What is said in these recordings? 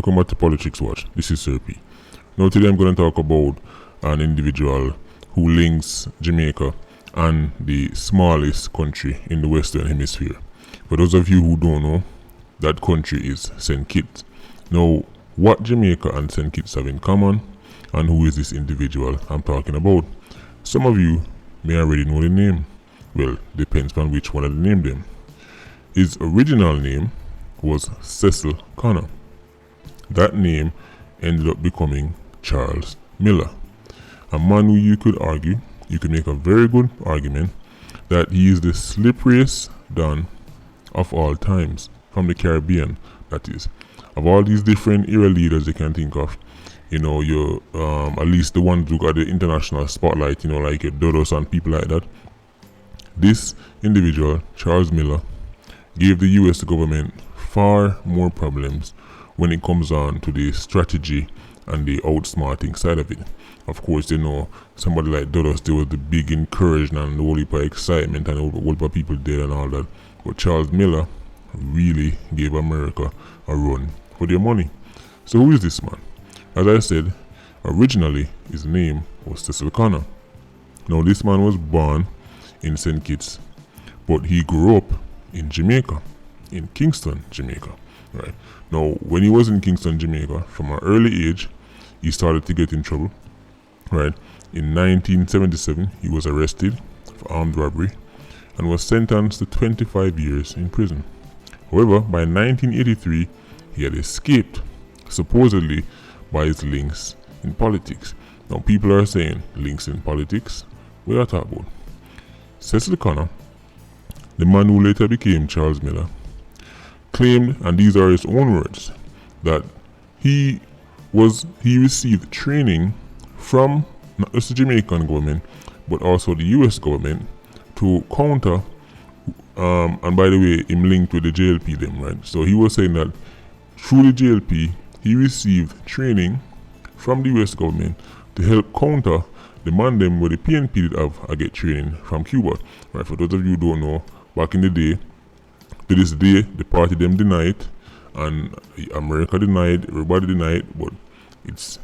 welcome back to Politics Watch. This is Sir P. Now today I'm going to talk about an individual who links Jamaica and the smallest country in the Western Hemisphere. For those of you who don't know, that country is St. Kitts. Now, what Jamaica and St. Kitts have in common, and who is this individual I'm talking about? Some of you may already know the name. Well, depends on which one of the name them. His original name was Cecil Connor. That name ended up becoming Charles Miller, a man who you could make a very good argument that he is the slipperiest Don of all times, from the Caribbean, that is. Of all these different era leaders you can think of, you at least the ones who got the international spotlight, like your Dodos and people like that. This individual, Charles Miller, gave the US government far more problems when it comes on to the strategy and the outsmarting side of it. Of course, somebody like Dodos, there was the big encouragement and the whole heap of excitement and the whole heap of people there and all that. But Charles Miller really gave America a run for their money. So who is this man? As I said, originally his name was Cecil Connor. Now this man was born in St. Kitts, but he grew up in Jamaica, in Kingston, Jamaica. Right. Now, when he was in Kingston, Jamaica, from an early age, he started to get in trouble. Right. In 1977, he was arrested for armed robbery and was sentenced to 25 years in prison. However, by 1983, he had escaped, supposedly by his links in politics. Now, people are saying links in politics. What are you talking about? Cecil Connor, the man who later became Charles Miller, claimed, and these are his own words, that he received training from not just the Jamaican government but also the US government to counter and by the way, him linked with the JLP them, right? So he was saying that through the JLP he received training from the US government to help counter the man them where the PNP did have get training from Cuba. Right, for those of you who don't know, back in the day, to this day, the party them denied it, and America denied, everybody denied, but it's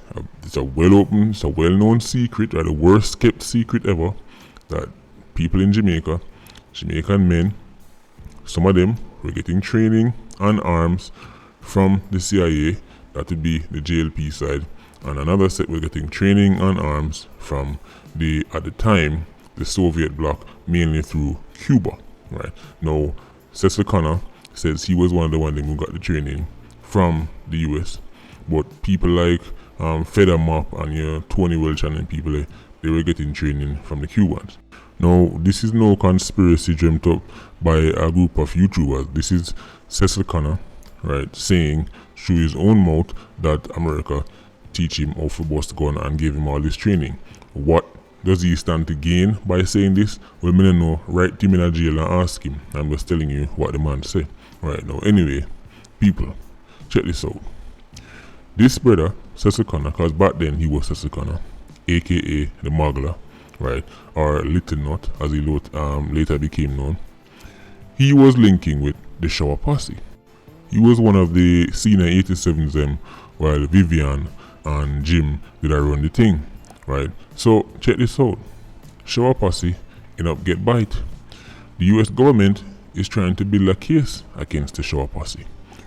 a well-known secret, right, the worst kept secret ever, that people in Jamaica, Jamaican men, some of them were getting training and arms from the CIA, that would be the JLP side, and another set were getting training and arms from at the time, the Soviet bloc, mainly through Cuba. Right. Now, Cecil Connor says he was one of the ones who got the training from the US, but people like Feather Mop and Tony Welch and people, they were getting training from the Cubans. Now, this is no conspiracy dreamt up by a group of YouTubers. This is Cecil Connor, right, saying through his own mouth that America teach him how to bust gun and gave him all this training. What does he stand to gain by saying this? Well, me don't know. Write him in a jail and ask him. I'm just telling you what the man say. Right now, anyway, people, check this out. This brother, Cecil Connor, because back then he was Cecil Connor, aka the Muggler, right, or Little Nut as he later became known. He was linking with the Shower Posse. He was one of the senior 87s them, while Vivian and Jim did run the thing. Right, so check this out. Shower Posse end up get bite. The US government is trying to build a case against the Shower Posse.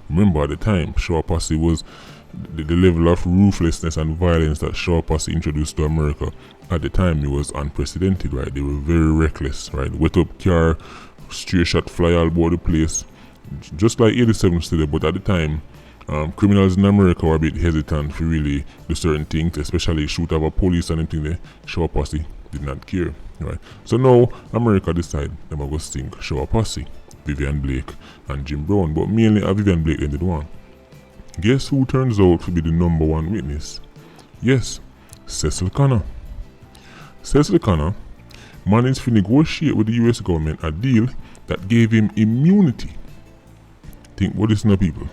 Remember at the time, Shower Posse was the level of ruthlessness and violence that Shower Posse introduced to America. At the time, it was unprecedented, right? They were very reckless, right? Wet up car, straight shot fly all over the place, just like 87 today. But at the time, criminals in America were a bit hesitant to really do certain things, especially shoot over police and anything there. Shower Posse did not care, right? So now America decide them are going to sink Shower Posse, Vivian Blake and Jim Brown, but mainly Vivian Blake ended one. Guess who turns out to be the number one witness? Yes, Cecil Connor. Cecil Connor managed to negotiate with the US government a deal that gave him immunity. Think what this now, people.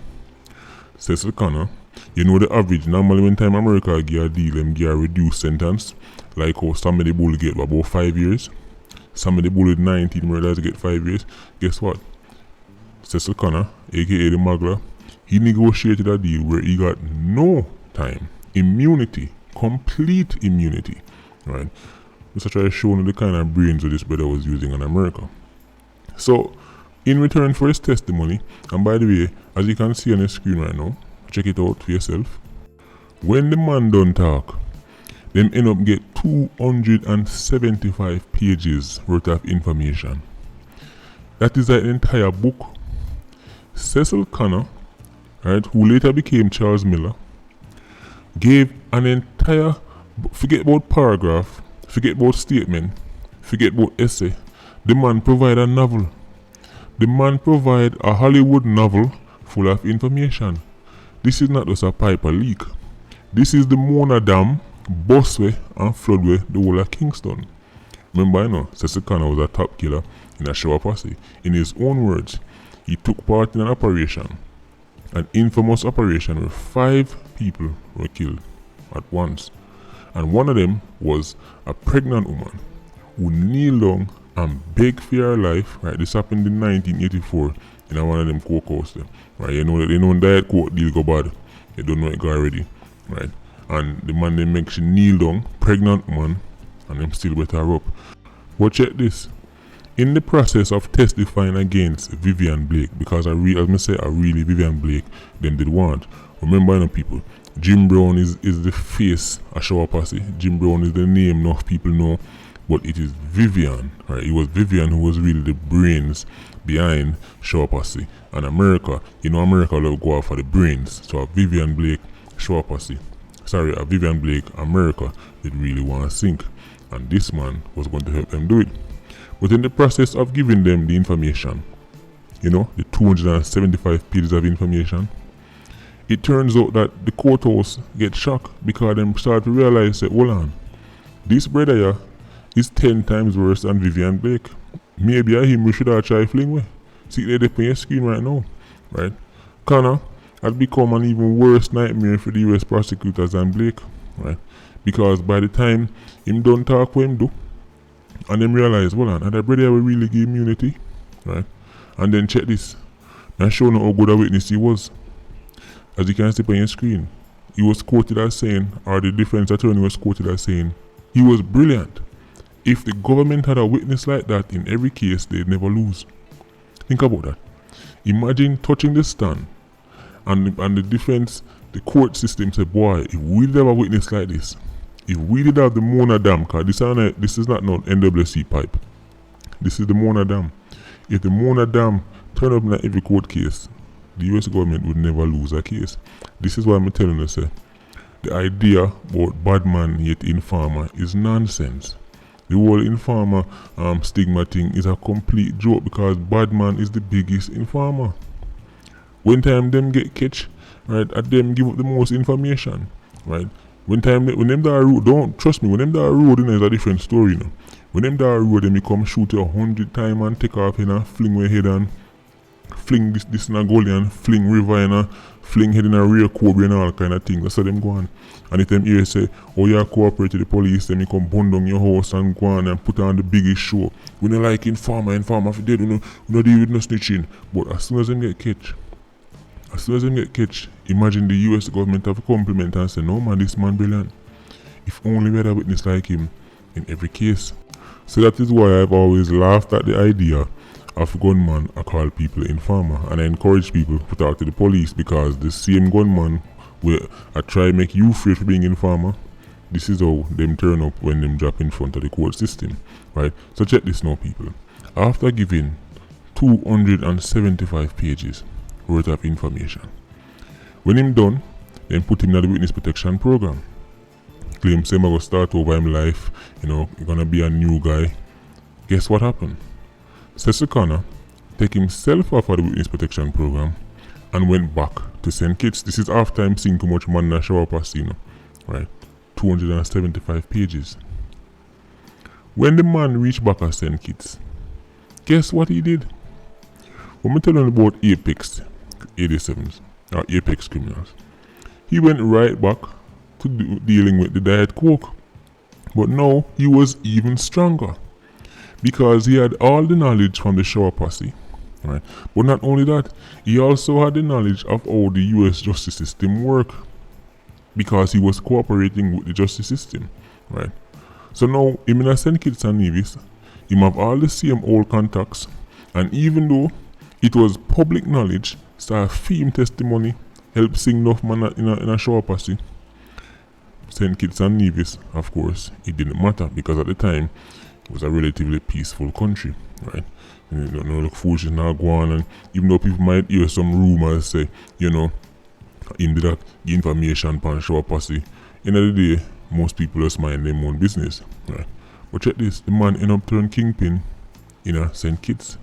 Cecil Connor, the average, normally when time America give a deal, them give a reduced sentence, like how some of the bull get about 5 years, some of the bull with 19 murders get 5 years. Guess what? Cecil Connor, aka the Muggler, he negotiated a deal where he got no time, immunity, complete immunity, right? Just to try to show the kind of brains that this brother was using in America. So, in return for his testimony, and by the way, as you can see on the screen right now, check it out for yourself. When the man done talk, them end up get 275 pages worth of information. That is an entire book. Cecil Connor, right, who later became Charles Miller, gave an entire, forget about paragraph, forget about statement, forget about essay. The man provide a novel. The man provide a Hollywood novel full of information. This is not just a pipe or leak. This is the Mona Dam, busway and floodway the whole of Kingston. Remember, I know, Cecil Connor was a top killer in a shower posse. In his own words, he took part in an operation, an infamous operation where 5 people were killed at once. And one of them was a pregnant woman who kneeled down and begged for her life. Right, this happened in 1984 in one of them courthouse there. Right, you know that they know that court deal go bad. They don't know it go already. Right, and the man they make she kneel down, pregnant woman, and them still wet her up. But check this. In the process of testifying against Vivian Blake, because as I say, really Vivian Blake, them did want. Remember, people, Jim Brown is the face of Shower Posse. Jim Brown is the name enough people know, but it is Vivian, right? It was Vivian who was really the brains behind Shower Posse. And America, America will go out for the brains. So a Vivian Blake, Shower Posse, a Vivian Blake, America, did really want to sink. And this man was going to help them do it. But in the process of giving them the information, the 275 pages of information, it turns out that the courthouse get shocked because them start to realize that, hold on, this brother here is 10 times worse than Vivian Blake. Maybe him we should have tried fling with. See they on your screen right now, right? Connor had become an even worse nightmare for the US prosecutors than Blake, right? Because by the time him done talk what him do, and them realize, hold on, and that brother will really give immunity, right? And then check this, and show how good a witness he was. As you can see on your screen, he was quoted as saying, or the defense attorney was quoted as saying, he was brilliant. If the government had a witness like that in every case, they'd never lose. Think about that. Imagine touching the stand, and the defense, the court system said, boy, if we did have a witness like this, if we did have the Mona Dam, because this is not no NWC pipe, this is the Mona Dam. If the Mona Dam turned up in every court case, the US government would never lose a case. This is why I'm telling you, sir. The idea about bad man yet informer is nonsense. The whole informer stigma thing is a complete joke because bad man is the biggest informer. When time them get catch, right, at them give up the most information, right? When them that road, don't trust me, when them that road is a different story, When them that road, them come shoot you 100 times and take off fling your head and fling this in a gully and fling river and fling head in a rear cobra and all kind of things. That's how them go on. And if them here say, oh you cooperate with the police, then you come burn down your house and go on and put on the biggest show. We don't like informer if they dead, we don't deal with no snitching. But as soon as them get catch, imagine the US government have a compliment and say, no man, this man brilliant. If only we had a witness like him in every case. So that is why I've always laughed at the idea of gunman I call people informer, and I encourage people to talk to the police because the same gunman will try make you afraid for being informer. This is how them turn up when them drop in front of the court system, right? So check this now, people. After giving 275 pages worth of information, when him done, then put him in the witness protection program. Claim say I'm gonna start over him life, you're gonna be a new guy. Guess what happened? Cecil Connor take himself off of the witness protection program and went back to St. Kitts. This is after him seeing too much man in a shower pass, right? 275 pages. When the man reached back at St. Kitts, guess what he did? When we tell him about Apex 87s, or Apex criminals, he went right back to dealing with the Diet Coke. But now he was even stronger because he had all the knowledge from the shower posse. Right? But not only that, he also had the knowledge of how the US justice system work because he was cooperating with the justice system. Right? So now, him in St. Kitts and Nevis, him have all the same old contacts, and even though it was public knowledge, so film testimony help sing enough man in a show posse. St. Kitts and Nevis, of course, it didn't matter because at the time it was a relatively peaceful country, right? You know, no foolishness now go on, and even though people might hear some rumors say, you know, in that information pan show posse, in the day most people just mind their own business, right? But check this, the man end up turn kingpin in a St. Kitts.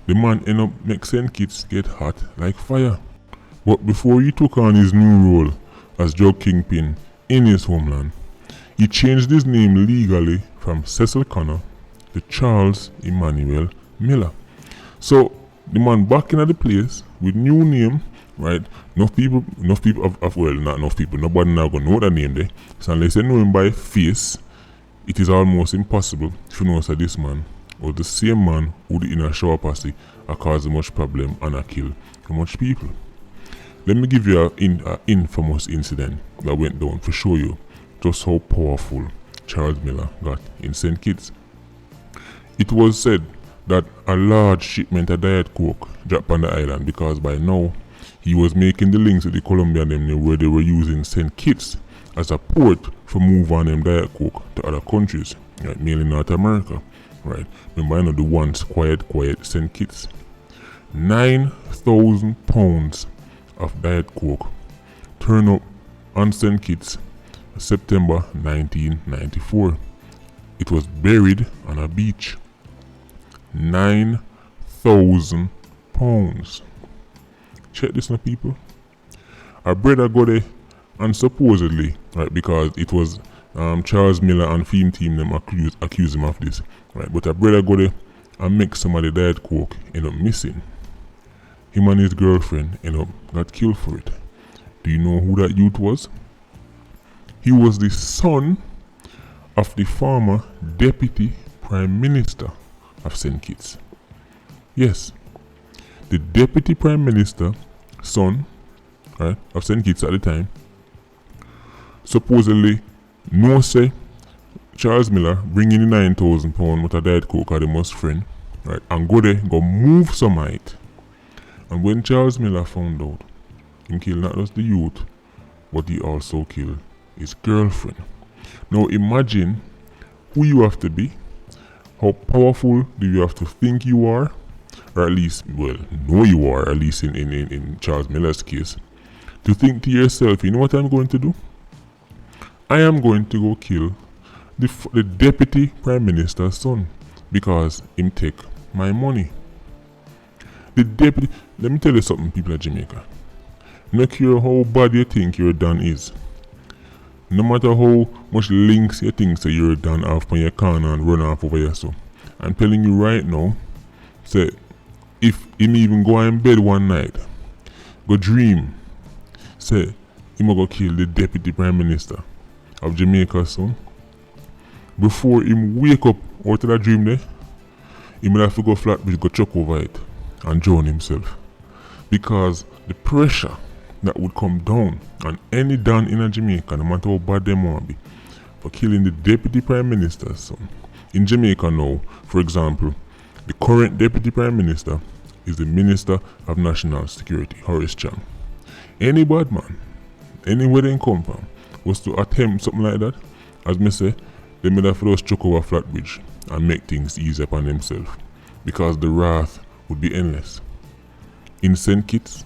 The man end up make St. Kitts get hot like fire. But before he took on his new role as drug kingpin in his homeland, he changed his name legally from Cecil Connor to Charles Emmanuel Miller. So the man back in the place with new name, right? Enough people well, not enough people, nobody now gonna know that name there. So unless they know him by face, it is almost impossible to know that this man was the same man who did in a shower posse caused much problem and kill much people. Let me give you an infamous incident that went down to show you just how powerful Charles Miller got in St. Kitts. It was said that a large shipment of Diet Coke dropped on the island because by now he was making the links with the Colombian them where they were using St. Kitts as a port for move on them Diet Coke to other countries, right, mainly North America. Right. Remember, I know the once quiet St. Kitts. 9,000 pounds of Diet Coke turned up on St. Kitts September 1994. It was buried on a beach. 9,000 pounds. Check this now, people. Our brother got there and supposedly, right, because it was Charles Miller and film team them accuse him of this. Right, but a brother go there and make some of the Diet Coke end up missing. Him and his girlfriend end up got killed for it. Do you know who that youth was? He was the son of the former Deputy Prime Minister of St. Kitts. Yes, the Deputy Prime Minister son, right, of St. Kitts at the time, supposedly no say Charles Miller bring in the 9,000 pound with a Diet Coke or the most friend, right, and go there, go move some of it. And when Charles Miller found out, he killed not just the youth, but he also killed his girlfriend. Now imagine who you have to be, how powerful do you have to think you are, or at least, well, know you are, at least in Charles Miller's case, to think to yourself, you know what I'm going to do? I am going to go kill the Deputy Prime Minister's son because him take my money. The deputy, let me tell you something, people of Jamaica. No care how bad you think your done is, no matter how much links you think so you're done off on your corner and run off over your son, I'm telling you right now, say if him even go in bed one night, go dream, say him go kill the Deputy Prime Minister of Jamaica's son, before him wake up out of that dream there, he will have to go flatbridge, go chuck over it and drown himself. Because the pressure that would come down on any Don in Jamaica, no matter how bad they want to be, for killing the Deputy Prime Minister's son. In Jamaica now, for example, the current Deputy Prime Minister is the Minister of National Security, Horace Chang. Any bad man, anywhere they come from, was to attempt something like that, as me say, they made have to just chuck over flatbridge and make things easy upon themselves, because the wrath would be endless. In St. Kitts,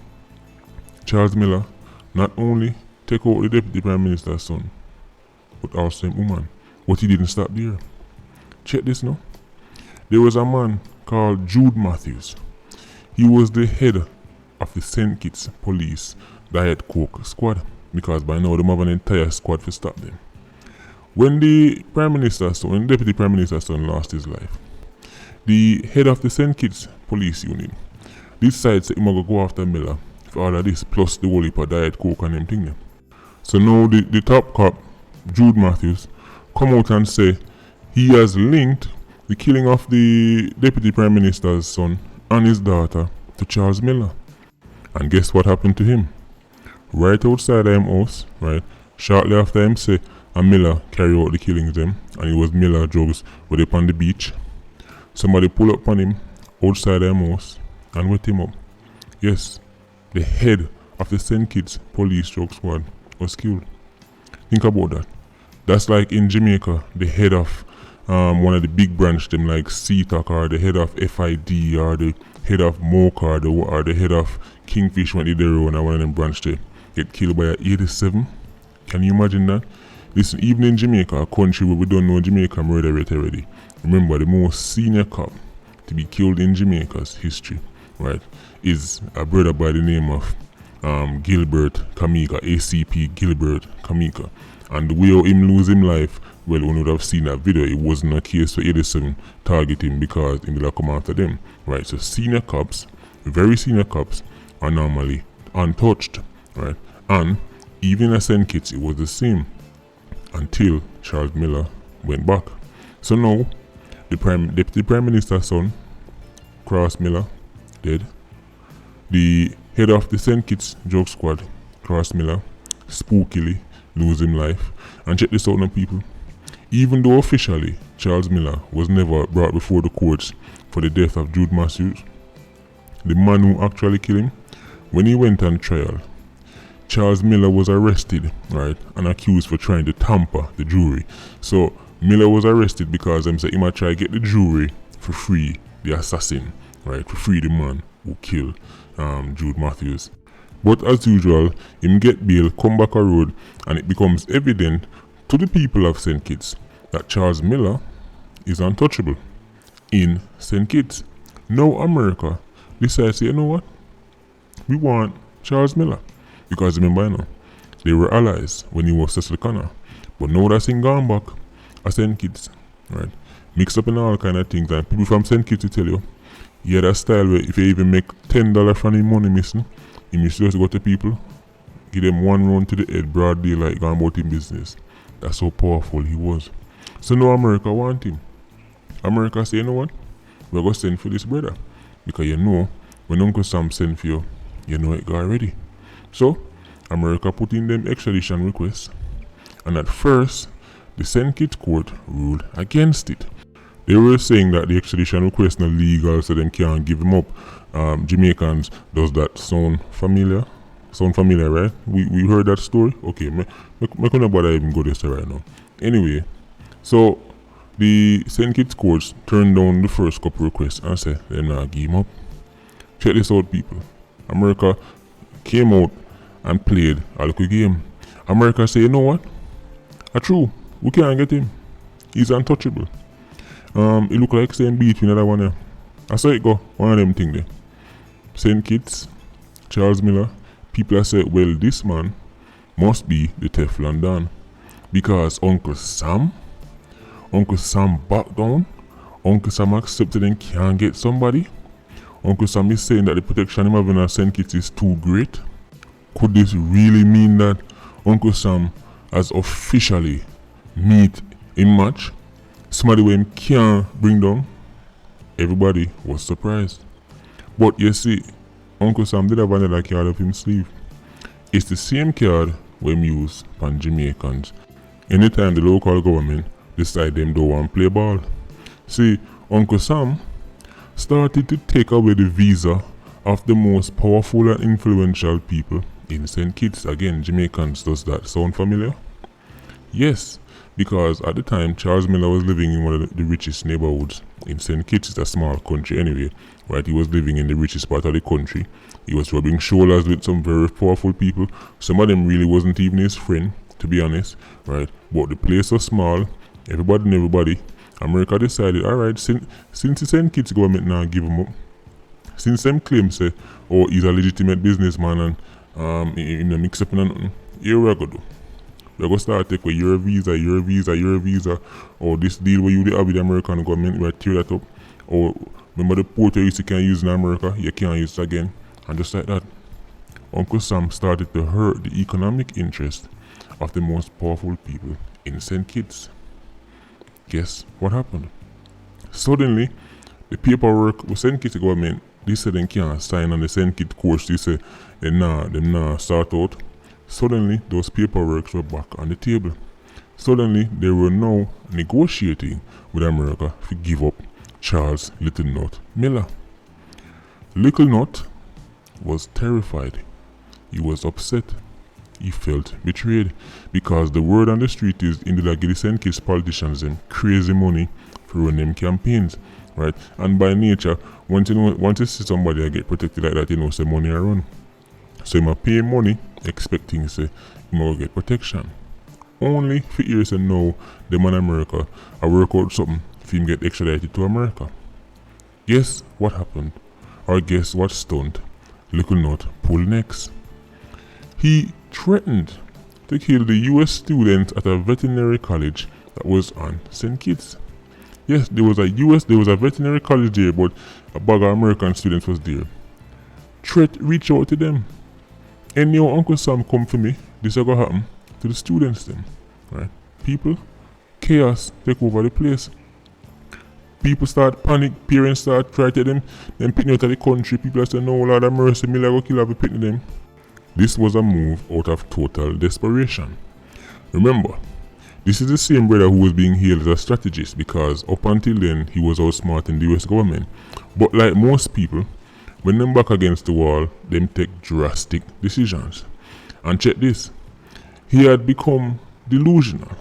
Charles Miller not only take out the Deputy Prime Minister's son, but also him woman. But he didn't stop there. Check this now. There was a man called Jude Matthews. He was the head of the St. Kitts Police Diet Coke squad, because by now they have an entire squad to stop them. When the Deputy Prime Minister's son lost his life, the head of the St. Kitts Police Unit decides that he might go after Miller for all of this, plus the whole heap of Diet Coke and them thing there. So now the top cop, Jude Matthews, come out and say he has linked the killing of the Deputy Prime Minister's son and his daughter to Charles Miller. And guess what happened to him? Right outside of him house, right, shortly after him say and Miller carry out the killings them, and it was Miller drugs were they on the beach. Somebody pull up on him outside of him house and wet him up. Yes, the head of the St. Kitts police drug squad was killed. Think about that. That's like in Jamaica, the head of one of the big branch them like CTAC, or the head of FID, or the head of MOCA, or the head of Kingfish when they did one of them branch they get killed by a 87. Can you imagine that? Listen, even in Jamaica, a country where we don't know Jamaica murder rate already, remember the most senior cop to be killed in Jamaica's history, right, is a brother by the name of Gilbert Kamika, ACP Gilbert Kamika. And the way how him lose him life, well, when you would have seen that video, it wasn't a case for 87 targeting because he will come after them, right? So senior cops, very senior cops, are normally untouched, right? And even at St. Kitts, it was the same until Charles Miller went back. So now, the Deputy Prime Minister's son, Cross Miller, dead. The head of the St. Kitts drug squad, Cross Miller, spookily losing life. And check this out now, people. Even though officially Charles Miller was never brought before the courts for the death of Jude Matthews, the man who actually killed him, when he went on trial, Charles Miller was arrested, right, and accused for trying to tamper the jury. So Miller was arrested because he said he might try to get the jury for free the assassin, right, for free the man who killed Jude Matthews. But as usual, him get bail, come back a road, and it becomes evident to the people of St. Kitts that Charles Miller is untouchable in St. Kitts. Now America decides, you know what? We want Charles Miller. Because remember, you know, they were allies when he was Cecil Connor. But now that's in gone back at St. Kitts, right? Mixed up in all kind of things. And people from St. Kitts will tell you, yeah, that style where if you even make $10 from the money missing, he used to go to people, give them one round to the head, broad daylight, going about in business. That's how powerful he was. So now America want him. America say, you know what? We're going to send for this brother. Because you know, when Uncle Sam send for you, you know it got ready. So, America put in them extradition requests. And at first, the St. Kitts court ruled against it. They were saying that the extradition request not legal, so them can't give him up. Jamaicans, does that sound familiar? Sound familiar, right? We heard that story? Okay, me couldn't bother even go this right now. Anyway, so the St. Kitts courts turned down the first couple requests and said they're not give him up. Check this out, people. America came out and played a little game. America say, you know what? True, we can't get him. He's untouchable. It look like same beat with another one there. I saw it go, one of them thing there. St. Kitts, Charles Miller, people have said, well, this man must be the Teflon Don. Because Uncle Sam backed down. Uncle Sam accepted and can't get somebody. Uncle Sam is saying that the protection him having at St. Kitts is too great. Could this really mean that Uncle Sam has officially meet in match? Somebody where him can't bring down? Everybody was surprised. But you see, Uncle Sam did have another card up his sleeve. It's the same card we use on Jamaicans. Anytime the local government decide them don't want to play ball. See, Uncle Sam started to take away the visa of the most powerful and influential people in St. Kitts. Again, Jamaicans, does that sound familiar? Yes, because at the time Charles Miller was living in one of the richest neighborhoods in St. Kitts. It's a small country anyway, right? He was living in the richest part of the country. He was rubbing shoulders with some very powerful people. Some of them really wasn't even his friend, to be honest, right? But the place was small, everybody knew everybody. America decided, alright, since the St. Kitts government now give him up, since them claim say, oh, he's a legitimate businessman and in the mix up and nothing, here we're gonna do. We're gonna start take away your visa, or this deal where you have with the American government, we're tear that up. Or remember the port you used to can't use in America, you can't use it again. And just like that, Uncle Sam started to hurt the economic interest of the most powerful people in St. Kitts. Guess what happened? Suddenly, the paperwork with St. Kitts government They said they can't sign on the St. Kitts course. They said them nah start out. Suddenly, those paperwork were back on the table. Suddenly, they were now negotiating with America to give up Charles Little Knot Miller. Little Knot was terrified. He was upset. He felt betrayed because the word on the street is in the give the St. Kitts politicians them crazy money for run them campaigns, right? And by nature, once you see somebody get protected like that, you know say money are run. So you might pay money expecting say you might get protection. Only for years and now the man in America I work out something for him get extradited to America. Guess what happened? Or guess what stunt Little Knot pulled next? He threatened to kill the US students at a veterinary college that was on St. Kitts. Yes, there was a veterinary college there, but a bag of American students was there. Threat reach out to them. And your Uncle Sam come for me, this is gonna happen to the students then. Right? People, chaos take over the place. People start panic, parents start try to them picking out of the country. People say, no, Lord have mercy, me like go kill have picking them. This was a move out of total desperation. Remember, this is the same brother who was being hailed as a strategist because up until then he was outsmarting the US government. But like most people, when them back against the wall, them take drastic decisions. And check this, he had become delusional.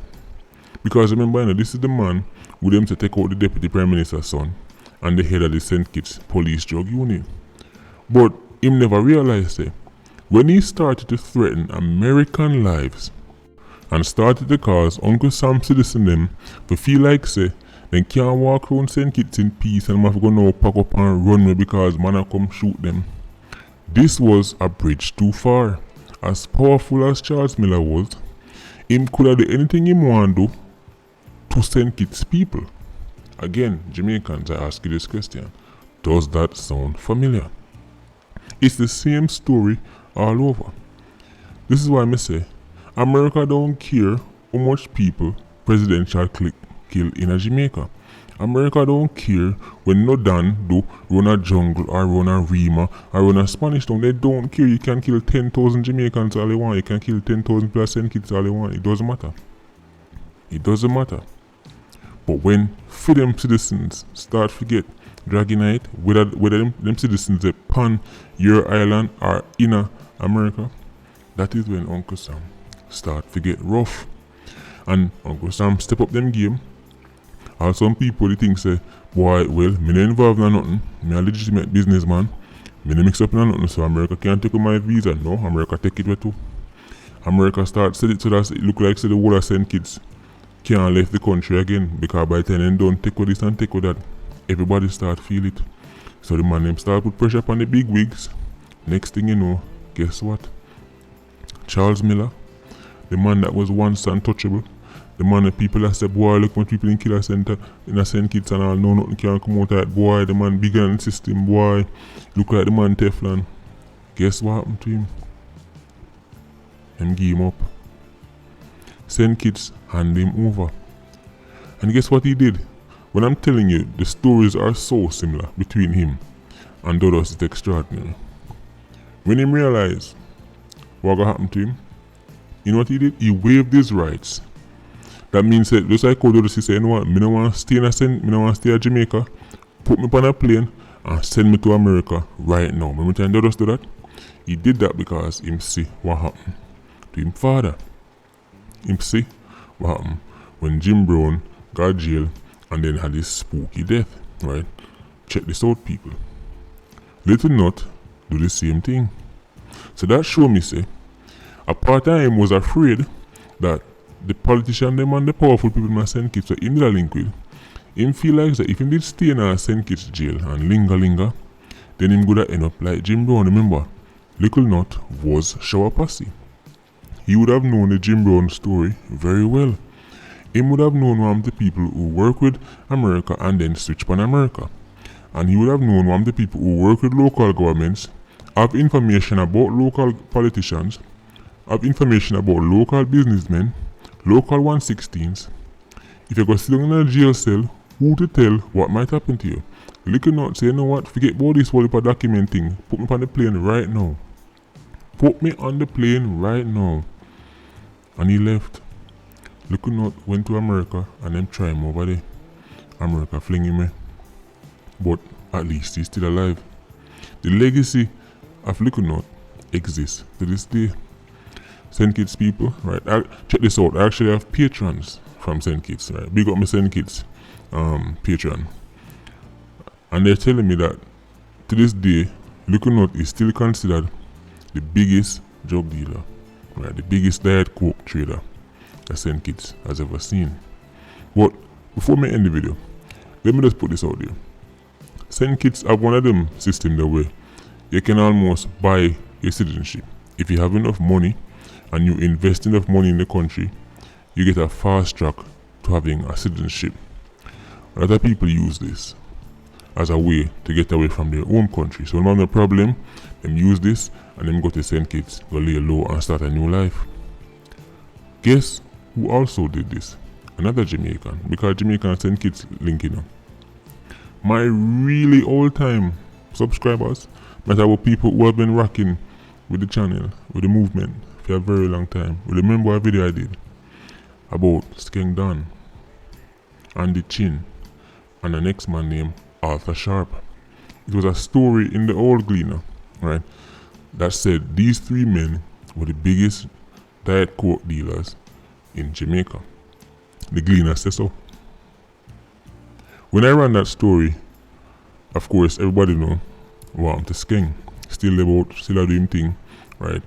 Because remember, this is the man who them to take out the Deputy Prime Minister's son and the head of the St. Kitts Police Drug Unit. But him never realized it. When he started to threaten American lives and started to cause Uncle Sam citizen them to feel like say they can't walk around St. Kitts in peace and have to go now pack up and run me because man a come shoot them. This was a bridge too far. As powerful as Charles Miller was, him could have done anything he want to do to St. Kitts people. Again, Jamaicans, I ask you this question. Does that sound familiar? It's the same story all over. This is why I say America don't care how much people presidential click kill in a Jamaica. America don't care when no Dan do run a jungle or run a Rima or run a Spanish town. They don't care. You can kill 10,000 Jamaicans all you want. You can kill 10,000 plus St. Kitts all you want. It doesn't matter. It doesn't matter. But when freedom citizens start forget dragging it, whether them citizens they pan your island or in America, that is when Uncle Sam start to get rough. And Uncle Sam step up them game. And some people they think say, boy, well, me not involved in nothing. Me a legitimate businessman. Me not mix up in nothing, so America can't take my visa. No, America take it with too. America start set it so that it look like say the whole of St. Kitts can't leave the country again because by the time they don't take with this and take with that, everybody start feel it. So the man them start put pressure upon the big wigs. Next thing you know, guess what? Charles Miller, the man that was once untouchable, the man that people that said, boy, look when people in Killer Center, in a St. Kitts and all, no nothing can come out of that, boy, the man bigger than the system, boy, look like the man Teflon. Guess what happened to him? Them give him up. St. Kitts hand him over. And guess what he did? When I'm telling you, the stories are so similar between him and Dodos is extraordinary. When he realized what happened to him, you know what he did? He waived his rights. That means that just like Dodos say, you know what, me don't want to stay in Jamaica, put me on a plane and send me to America right now. Remember when Dodos do that? He did that because him see what happened to him father. Him see what happened when Jim Brown got jail and then had this spooky death, right? Check this out, people. Little Knot do the same thing. So that show me say, a part of him was afraid that the politician them and the powerful people in St. Kitts were in the link with, him feel like that if he did stay in a St. Kitts jail and linger, then him gonna end up like Jim Brown. Remember, Little Knot was Shower Posse. He would have known the Jim Brown story very well. He would have known one of the people who work with America and then switch on America. And he would have known one of the people who work with local governments, have information about local politicians, have information about local businessmen, local 116s. If you go sit down in a jail cell, who to tell what might happen to you? Little Nut say, you know what, forget about this whole document thing. Put me on the plane right now. Put me on the plane right now. And he left. Little Nut went to America and them try him over there. America fling him away. But at least he's still alive. The legacy of Little Nut exists to this day. St. Kitts people, right? Check this out. I actually have patrons from St. Kitts, right? Big up my St. Kitts patron. And they're telling me that to this day, Little Nut is still considered the biggest drug dealer, right? The biggest Diet Coke trader that St. Kitts has ever seen. But before me end the video, let me just put this out there. St. Kitts have one of them systems that way you can almost buy your citizenship. If you have enough money and you invest enough money in the country, you get a fast track to having a citizenship. A lot of people use this as a way to get away from their home country. So when they have a problem, them use this and then go to St. Kitts, go lay low and start a new life. Guess who also did this? Another Jamaican, because Jamaican and St. Kitts link, you know. My really old time subscribers, matter what people who have been rocking with the channel, with the movement for a very long time, will remember a video I did about Skeng Don, Andy Chin, and the next man named Arthur Sharp. It was a story in the old Gleaner, right, that said these three men were the biggest Diet Coke dealers in Jamaica. The Gleaner says so. When I ran that story, of course, everybody know what happened to Skeng. Still doing thing, right?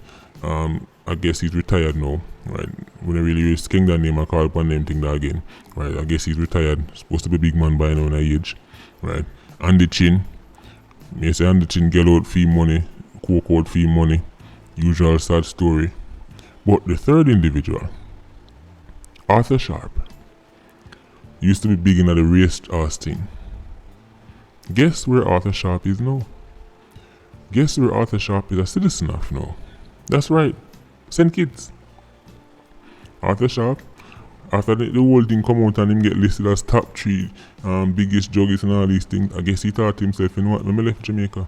I guess he's retired now, right? When I really use Skeng that name, I call upon name thing that again, right? I guess he's retired. Supposed to be a big man by now in age, right? Andy Chin, me say Andy Chin get out fee money, coke out fee money, usual sad story. But the third individual, Arthur Sharp, used to be big in the race horse thing. Guess where Arthur Sharp is now? Guess where Arthur Sharp is a citizen of now? That's right, St. Kitts. Arthur Sharp, after the whole thing come out and him get listed as top 3 biggest druggies and all these things, I guess he thought to himself, you know what, when I left Jamaica,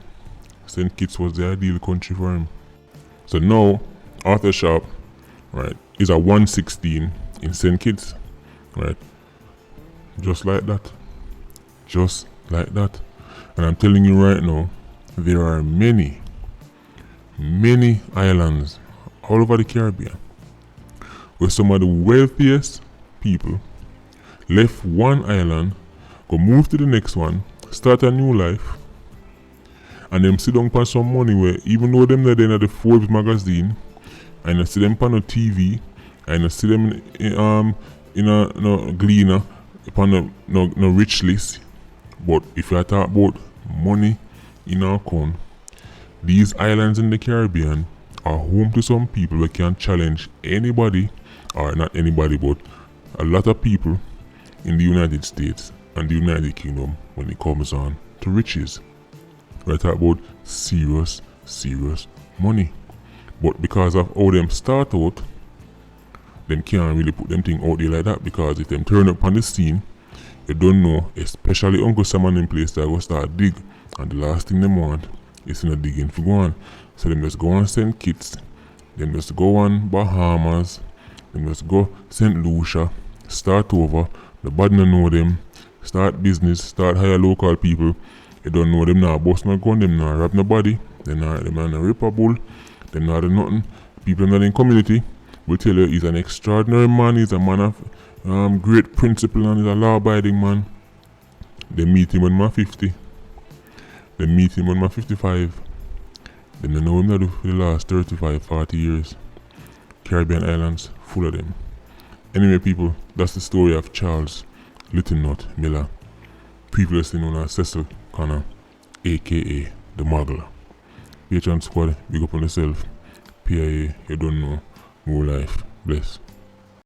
St. Kitts was the ideal country for him. So now, Arthur Sharp, right, is a 116 in St. Kitts, right? Just like that. Just like that. And I'm telling you right now, there are many islands all over the Caribbean where some of the wealthiest people left one island, go move to the next one, start a new life, and them sit down on some money where even though them they're in the Forbes magazine, and I see them on the TV, and I see them in a Gleaner, upon no rich list. But if you talk about money in our account, these islands in the Caribbean are home to some people that can challenge anybody, or not anybody, but a lot of people in the United States and the United Kingdom when it comes on to riches. We talk about serious money. But because of how them start out, them can't really put them thing out there like that, because if them turn up on the scene, you don't know, especially Uncle Sam in place that go start dig, and the last thing them want is in a digging for go on. So them just go on St. Kitts, them just go on Bahamas, them just go St. Lucia, start over, the body no know them, start business, start hire local people. You don't know them now, bust no gun, them not rob nobody, them not rip a bull, them not do nothing. People not in community will tell you he's an extraordinary man, he's a man of great principle and he's a law-abiding man. They meet him when I'm 50. They meet him when I'm 55. Then they know him not for the last 35, 40 years. Caribbean islands, full of them. Anyway people, that's the story of Charles Little Nut Miller, previously known as Cecil Connor, aka The Muggler. Patreon squad, big up on yourself. PIA, you don't know, more life, bless.